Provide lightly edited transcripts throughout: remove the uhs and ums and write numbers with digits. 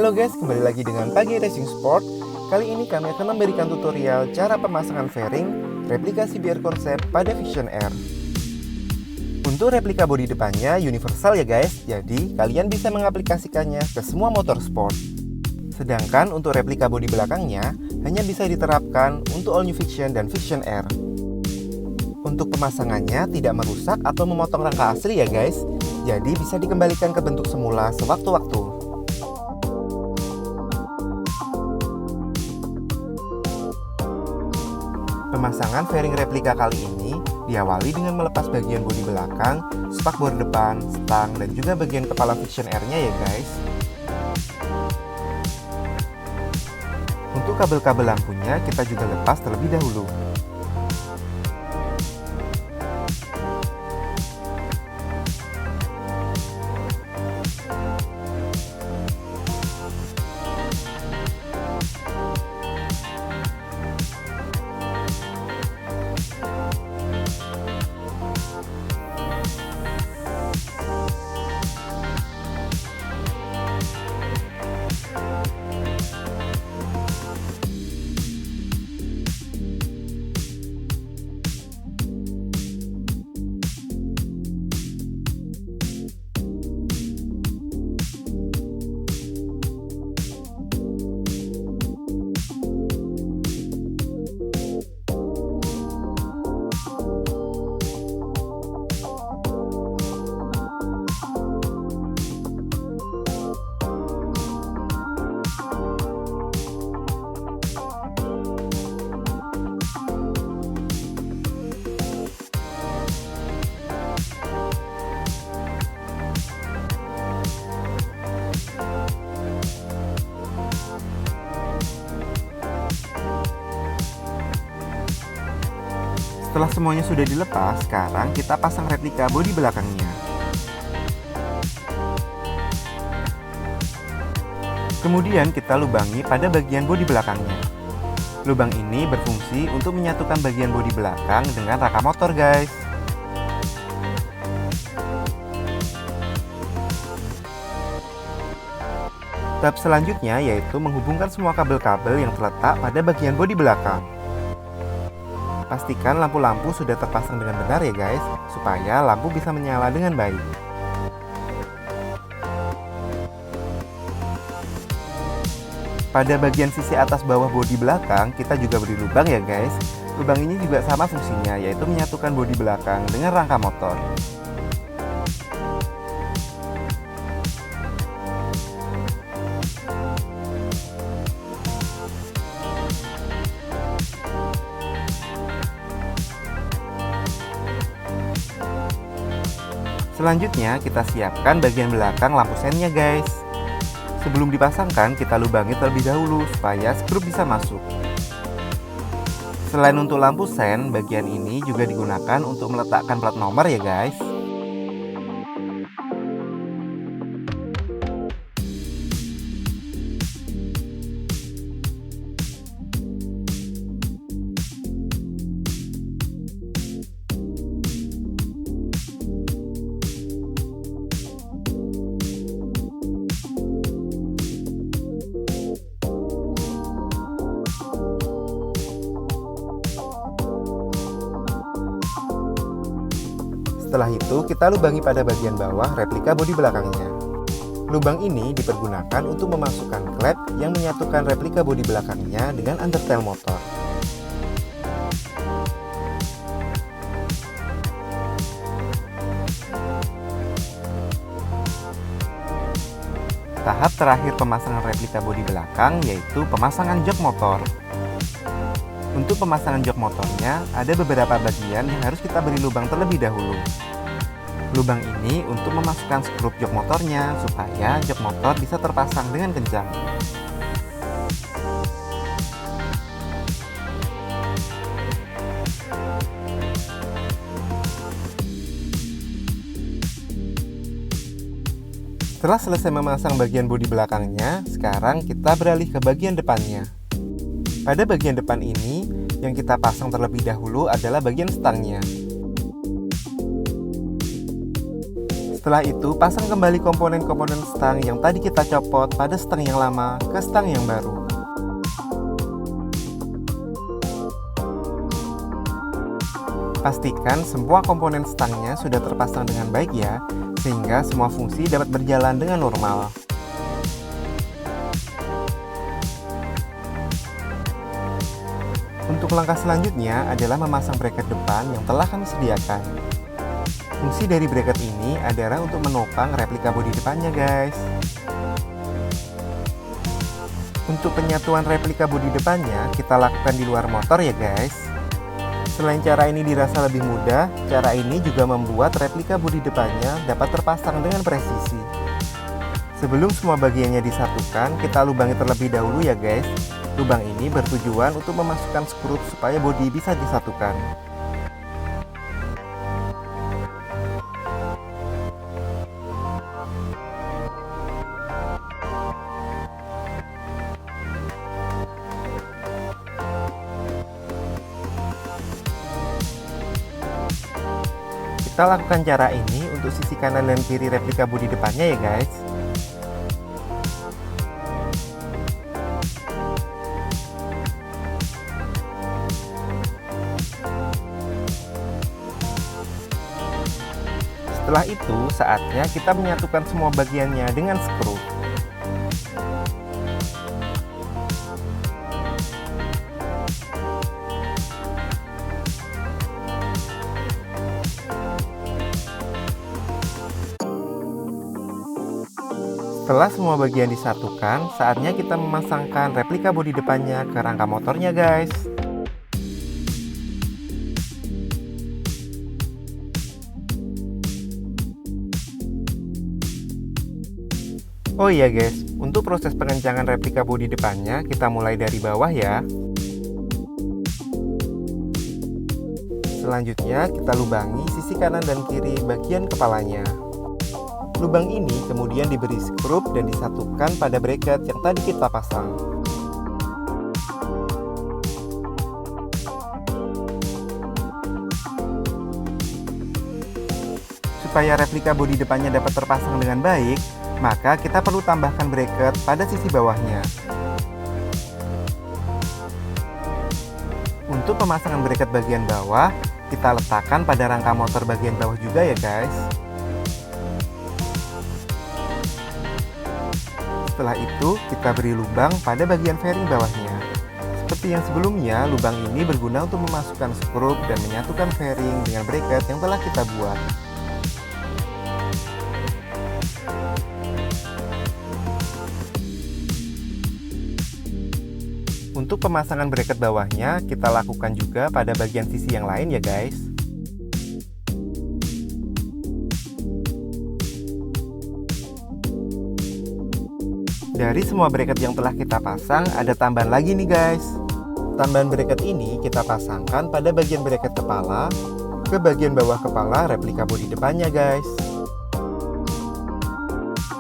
Halo guys, kembali lagi dengan Pagi Racing Sport. Kali ini kami akan memberikan tutorial cara pemasangan fairing replikasi BR Corsa pada Vision R. Untuk replika bodi depannya universal ya guys, jadi kalian bisa mengaplikasikannya ke semua motor sport. Sedangkan untuk replika bodi belakangnya hanya bisa diterapkan untuk All New Vision dan Vision R. Untuk pemasangannya tidak merusak atau memotong rangka asli ya guys, jadi bisa dikembalikan ke bentuk semula sewaktu-waktu. Pemasangan fairing replika kali ini diawali dengan melepas bagian bodi belakang, spakbor depan, stang, dan juga bagian kepala Vision R-nya ya guys. Untuk kabel-kabel lampunya kita juga lepas terlebih dahulu. Setelah semuanya sudah dilepas, sekarang kita pasang replika bodi belakangnya. Kemudian kita lubangi pada bagian bodi belakangnya. Lubang ini berfungsi untuk menyatukan bagian bodi belakang dengan rangka motor guys. Tahap selanjutnya yaitu menghubungkan semua kabel-kabel yang terletak pada bagian bodi belakang. Pastikan lampu-lampu sudah terpasang dengan benar ya guys, supaya lampu bisa menyala dengan baik. Pada bagian sisi atas bawah bodi belakang, kita juga beri lubang ya guys. Lubang ini juga sama fungsinya, yaitu menyatukan bodi belakang dengan rangka motor. Selanjutnya kita siapkan bagian belakang lampu sennya guys. Sebelum dipasangkan kita lubangi terlebih dahulu supaya skrup bisa masuk. Selain untuk lampu sen, bagian ini juga digunakan untuk meletakkan plat nomor ya guys. Setelah itu kita lubangi pada bagian bawah replika bodi belakangnya. Lubang ini dipergunakan untuk memasukkan klep yang menyatukan replika bodi belakangnya dengan undertail motor. Tahap terakhir pemasangan replika bodi belakang yaitu pemasangan jok motor. Untuk pemasangan jok motornya, ada beberapa bagian yang harus kita beri lubang terlebih dahulu. Lubang ini untuk memasukkan skrup jok motornya, supaya jok motor bisa terpasang dengan kencang. Setelah selesai memasang bagian bodi belakangnya, sekarang kita beralih ke bagian depannya. Pada bagian depan ini, yang kita pasang terlebih dahulu adalah bagian stangnya. Setelah itu, pasang kembali komponen-komponen stang yang tadi kita copot pada stang yang lama ke stang yang baru. Pastikan semua komponen stangnya sudah terpasang dengan baik ya, sehingga semua fungsi dapat berjalan dengan normal. Untuk langkah selanjutnya adalah memasang bracket depan yang telah kami sediakan. Fungsi dari bracket ini adalah untuk menopang replika bodi depannya guys. Untuk penyatuan replika bodi depannya kita lakukan di luar motor ya guys. Selain cara ini dirasa lebih mudah, cara ini juga membuat replika bodi depannya dapat terpasang dengan presisi. Sebelum semua bagiannya disatukan, kita lubangi terlebih dahulu ya guys. Lubang ini bertujuan untuk memasukkan skrup supaya bodi bisa disatukan. Kita lakukan cara ini untuk sisi kanan dan kiri replika bodi depannya ya guys. Setelah itu, saatnya kita menyatukan semua bagiannya dengan skru. Setelah semua bagian disatukan, saatnya kita memasangkan replika bodi depannya ke rangka motornya guys. Oh iya guys, untuk proses pengencangan replika bodi depannya kita mulai dari bawah ya. Selanjutnya kita lubangi sisi kanan dan kiri bagian kepalanya. Lubang ini kemudian diberi skrup dan disatukan pada bracket yang tadi kita pasang. Supaya replika bodi depannya dapat terpasang dengan baik, maka kita perlu tambahkan bracket pada sisi bawahnya. Untuk pemasangan bracket bagian bawah, kita letakkan pada rangka motor bagian bawah juga ya guys. Setelah itu, kita beri lubang pada bagian fairing bawahnya. Seperti yang sebelumnya, lubang ini berguna untuk memasukkan skrup dan menyatukan fairing dengan bracket yang telah kita buat. Untuk pemasangan bracket bawahnya, kita lakukan juga pada bagian sisi yang lain ya guys. Dari semua bracket yang telah kita pasang, ada tambahan lagi nih guys. Tambahan bracket ini kita pasangkan pada bagian bracket kepala ke bagian bawah kepala replika bodi depannya guys.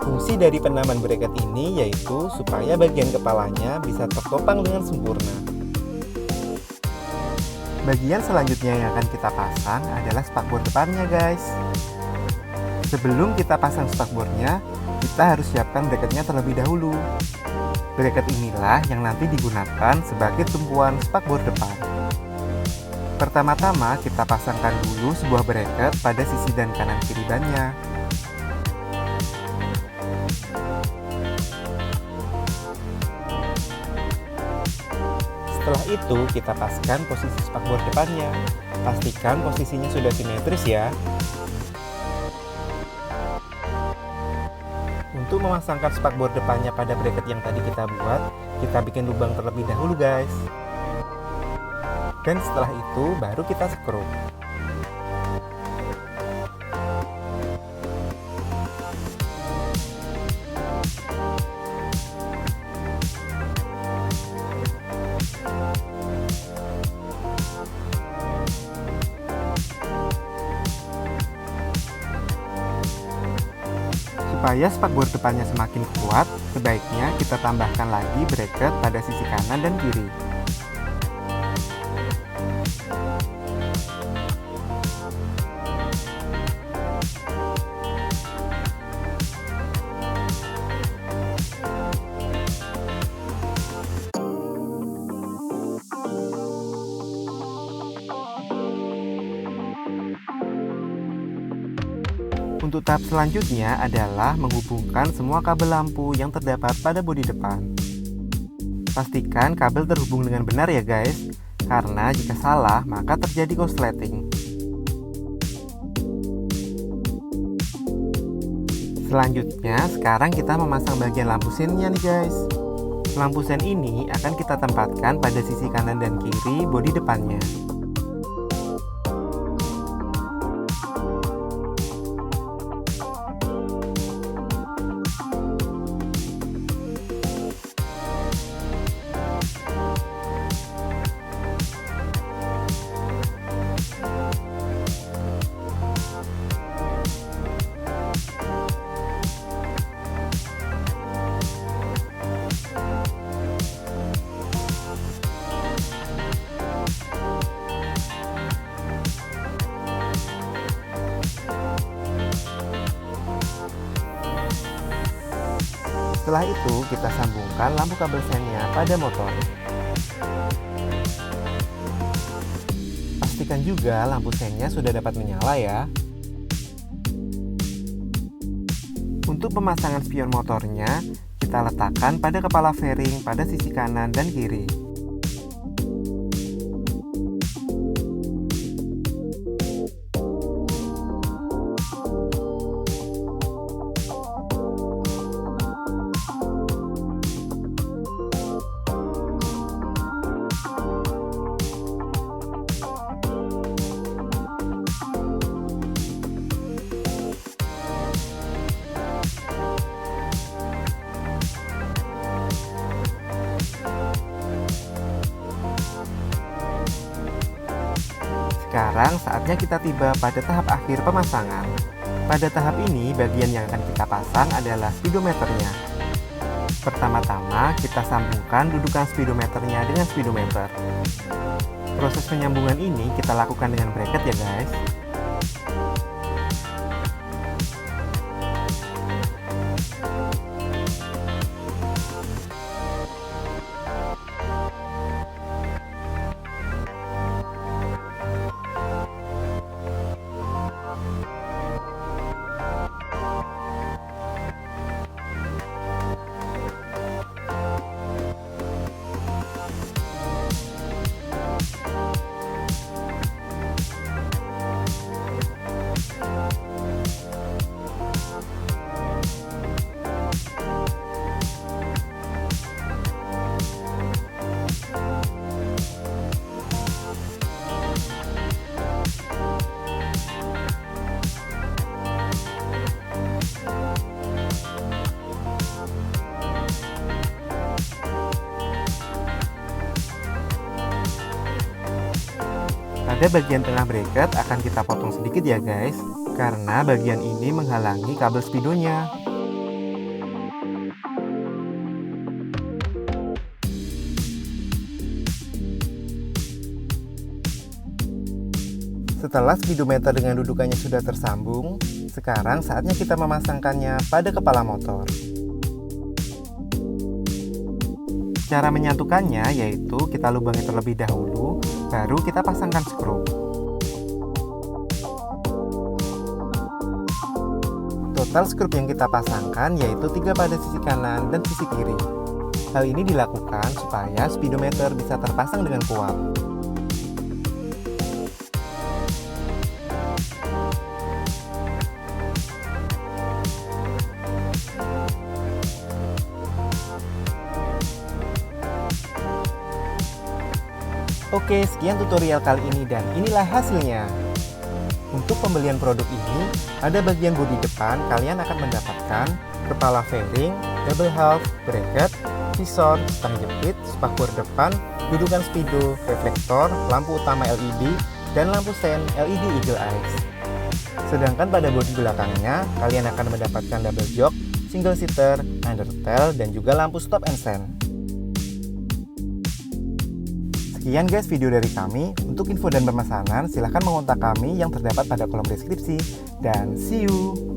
Fungsi dari penaman bracket ini yaitu supaya bagian kepalanya bisa tertopang dengan sempurna. Bagian selanjutnya yang akan kita pasang adalah spakbor depannya guys. Sebelum kita pasang spakbornya, kita harus siapkan bracketnya terlebih dahulu. Bracket inilah yang nanti digunakan sebagai tumpuan spakbor depan. Pertama-tama kita pasangkan dulu sebuah bracket pada sisi dan kanan kiri bannya. Setelah itu kita paskan posisi spakbor depannya. Pastikan posisinya sudah simetris ya. Untuk memasangkan spakbor depannya pada bracket yang tadi kita buat, kita bikin lubang terlebih dahulu guys. Dan setelah itu baru kita skrup. Supaya spakbor depannya semakin kuat, sebaiknya kita tambahkan lagi bracket pada sisi kanan dan kiri. Untuk tahap selanjutnya adalah menghubungkan semua kabel lampu yang terdapat pada bodi depan. Pastikan kabel terhubung dengan benar ya guys, karena jika salah maka terjadi korsleting. Selanjutnya, sekarang kita memasang bagian lampu sennya nih guys. Lampu sen ini akan kita tempatkan pada sisi kanan dan kiri bodi depannya. Setelah itu, kita sambungkan lampu kabel sennya pada motor. Pastikan juga lampu sennya sudah dapat menyala ya. Untuk pemasangan spion motornya, kita letakkan pada kepala fairing pada sisi kanan dan kiri. Sekarang saatnya kita tiba pada tahap akhir pemasangan. Pada tahap ini, bagian yang akan kita pasang adalah speedometernya. Pertama-tama, kita sambungkan dudukan speedometernya dengan speedometer. Proses penyambungan ini kita lakukan dengan bracket ya guys. Pada bagian tengah bracket akan kita potong sedikit ya guys, karena bagian ini menghalangi kabel speedonya. Setelah speedometer dengan dudukannya sudah tersambung, sekarang saatnya kita memasangkannya pada kepala motor. Cara menyatukannya yaitu kita lubangi terlebih dahulu, baru kita pasangkan skru. Total skrup yang kita pasangkan yaitu 3 pada sisi kanan dan sisi kiri. Hal ini dilakukan supaya speedometer bisa terpasang dengan kuat. Oke, sekian tutorial kali ini dan inilah hasilnya. Untuk pembelian produk ini, pada bagian bodi depan kalian akan mendapatkan kepala fairing, double half, bracket, visor, stang jepit, spakbor depan, dudukan speedo, reflektor, lampu utama LED, dan lampu sen LED Eagle Eyes. Sedangkan pada bodi belakangnya, kalian akan mendapatkan double jok, single seater, undertail, dan juga lampu stop and stand. Sekian guys video dari kami. Untuk info dan pemesanan silahkan mengontak kami yang terdapat pada kolom deskripsi. Dan see you!